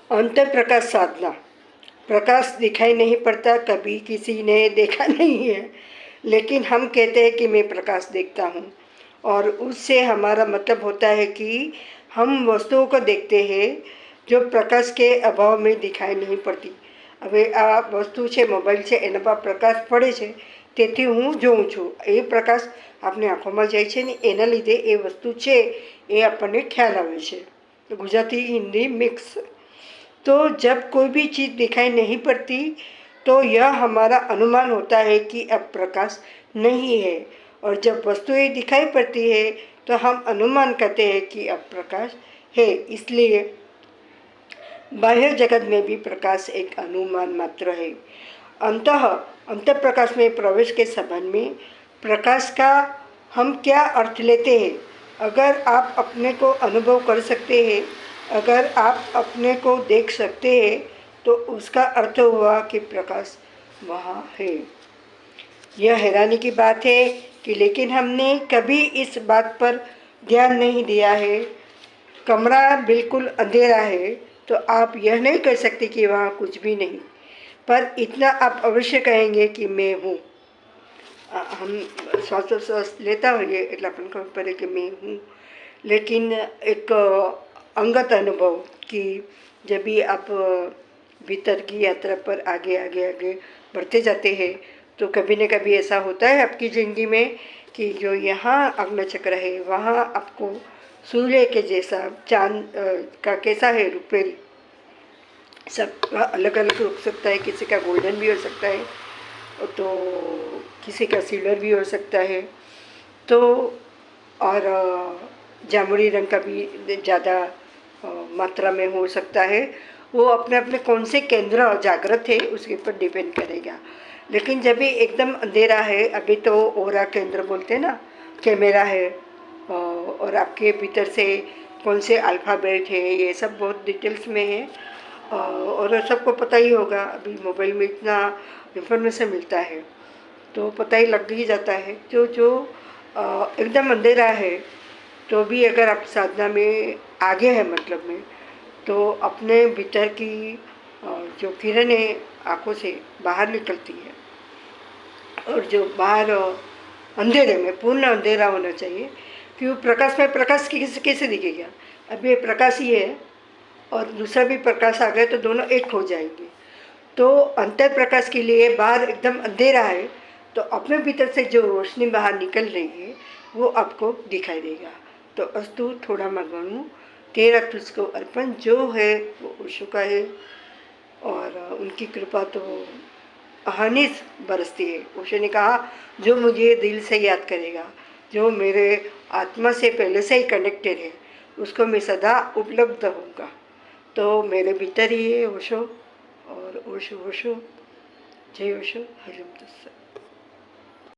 अंतर प्रकाश साधना। प्रकाश दिखाई नहीं पड़ता, कभी किसी ने देखा नहीं है, लेकिन हम कहते हैं कि मैं प्रकाश देखता हूँ, और उससे हमारा मतलब होता है कि हम वस्तुओं को देखते हैं जो प्रकाश के अभाव में दिखाई नहीं पड़ती। હવે આ વસ્તુ છે, મોબાઈલ છે, એના પર પ્રકાશ પડે છે, તેથી હું જોઉં છું। એ પ્રકાશ આપણી આંખોમાં જાય છે ને, એના લીધે એ વસ્તુ છે એ આપણને ખ્યાલ આવે છે। ગુજરાતી हिंदी मिक्स। तो जब कोई भी चीज़ दिखाई नहीं पड़ती तो यह हमारा अनुमान होता है कि अब प्रकाश नहीं है, और जब वस्तुएं दिखाई पड़ती है तो हम अनुमान करते हैं कि अब प्रकाश है। इसलिए बाह्य जगत में भी प्रकाश एक अनुमान मात्र है। अंत प्रकाश में प्रवेश के संबंध में प्रकाश का हम क्या अर्थ लेते हैं? अगर आप अपने को अनुभव कर सकते हैं, अगर आप अपने को देख सकते हैं, तो उसका अर्थ हुआ कि प्रकाश वहाँ है। यह हैरानी की बात है कि लेकिन हमने कभी इस बात पर ध्यान नहीं दिया है। कमरा बिल्कुल अंधेरा है तो आप यह नहीं कह सकते कि वहाँ कुछ भी नहीं, पर इतना आप अवश्य कहेंगे कि मैं हूँ। हम श्वास लेता होइए એટલે આપણને ખબર પડે કે मैं हूँ, लेकिन एक अंगत अनुभव कि जब भी आप भीतर की यात्रा पर आगे आगे आगे बढ़ते जाते हैं तो कभी न कभी ऐसा होता है आपकी ज़िंदगी में कि जो यहाँ आग्नेयचक्र है वहाँ आपको सूर्य के जैसा चांद का कैसा है रुपेल, सबका अलग अलग हो सकता है, किसी का गोल्डन भी हो सकता है, तो किसी का सिल्वर भी हो सकता है, तो और जामुनी रंग का भी ज़्यादा मात्रा में हो सकता है। वो अपने अपने कौन से केंद्र जागृत है उसके ऊपर डिपेंड करेगा। लेकिन जब भी एकदम अंधेरा है, अभी तो ओरा केंद्र बोलते हैं ना, कैमरा है, और आपके भीतर से कौन से अल्फ़ाबेट है, ये सब बहुत डिटेल्स में है, और सबको पता ही होगा। अभी मोबाइल में इतना इंफॉर्मेशन मिलता है तो पता ही लग ही जाता है। जो एकदम अंधेरा है तो भी अगर आप साधना में आगे है मतलब में, तो अपने भीतर की जो किरणें आँखों से बाहर निकलती है, और जो बाहर अंधेरे में पूर्ण अंधेरा होना चाहिए, कि वो प्रकाश में प्रकाश कैसे दिखेगा? अब ये प्रकाश ही है और दूसरा भी प्रकाश आ गया तो दोनों एक हो जाएंगे। तो अंतर प्रकाश के लिए बाहर एकदम अंधेरा है तो अपने भीतर से जो रोशनी बाहर निकल रही है वो आपको दिखाई देगा। तो अस्तु थोड़ा मगनू तेरा तुझको अर्पण, जो है वो ओशो का है, और उनकी कृपा तो अहर्निश बरसती है। ओशो ने कहा, जो मुझे दिल से याद करेगा, जो मेरे आत्मा से पहले से ही कनेक्टेड है, उसको मैं सदा उपलब्ध होऊंगा। तो मेरे भीतर ही है ओशो, और ओशो ओशो, जय ओशो, हरिओम तत्सत।